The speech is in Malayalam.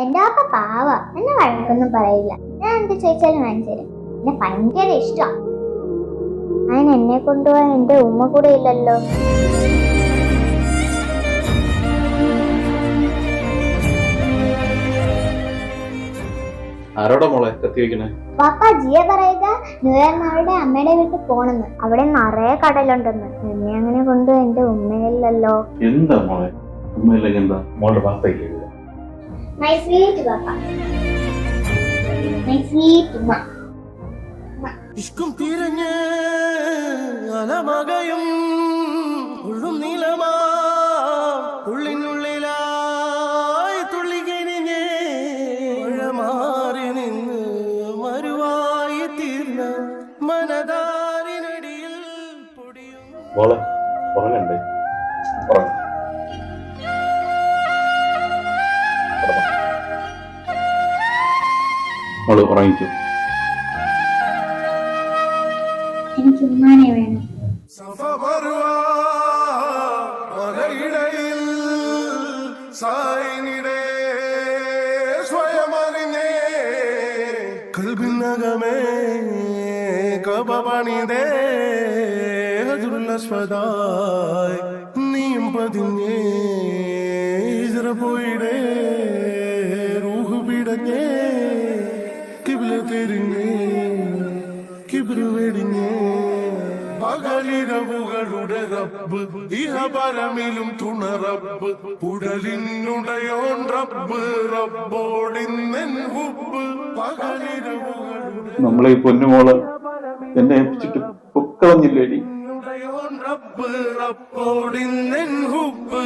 എന്റെ അപ്പ പാവ, എന്നെ വഴക്കൊന്നും പറയില്ല. ഞാൻ എന്ത് ചോദിച്ചാലും വാങ്ങിച്ചു തരും. എന്നെ ഭയങ്കര ഇഷ്ടം. അതിന് എന്നെ കൊണ്ടുപോകാൻ എന്റെ ഉമ്മ കൂടെ ഇല്ലല്ലോ. ആരോടാ മോളെ കത്തി വെക്കണേ? പാപ്പ ജിയ പറയുക ന്യൂ ഇയറിന് അവളുടെ അമ്മയുടെ വീട്ടിൽ പോണെന്ന്. അവിടെ നിറയെ കടലുണ്ടെന്ന്. എന്നെ അങ്ങനെ കൊണ്ടുപോയി എന്റെ ഉമ്മയില്ലല്ലോ. എന്താ മോളെ ഉമ്മയില്ലെങ്കിൽ എന്താ? മോളുടെ പാപ്പയില്ലേ? മൈ സ്വീറ്റ് പാപ്പ, മൈ സ്വീറ്റ് ഉമ്മ. ഇഷ്കും തിരഞ്ഞ് അലമകയും ഉള്ളും നീലമാ ഉള്ളിനുള്ളിലായി തുള്ളികരിഞ്ഞേ മാറി നിന്ന് മരുവായി തീർന്ന മനതാരിനടിയിൽ പൊടിയും. മോളെ ഉറങ്ങണ്ടേ? മോള് ഉറങ്ങിക്കോ. എനിക്ക് ഉമ്മാനെ വേണം. സ്വയമറിഞ്ഞേ കൽബിനകമേ കപണിതേ സ്വതായ് നീയും പതിഞ്ഞേ പോയിടേ റൂഹ് പിടഞ്ഞേ കിബില തിരിഞ്ഞേ കിബിറ് വെടിഞ്ഞേ പകലിരവുകളുടെ റബ്ബ് ഇഹപരമിലും തുണ റബ്ബ് ഉടലിനുടയോൻ റബ്ബ് റബ്ബോടിന്നെൻ ഹുബ്ബ് പകലിരവുകളുടെ. നമ്മളെ ഈ പൊന്നുമോള് എന്നെ ഏൽപ്പിച്ചിട്ട് പൊക്കളഞ്ഞില്ലേടി. റബ്ബ് റബ്ബോടിന്നെൻ ഹുബ്ബ്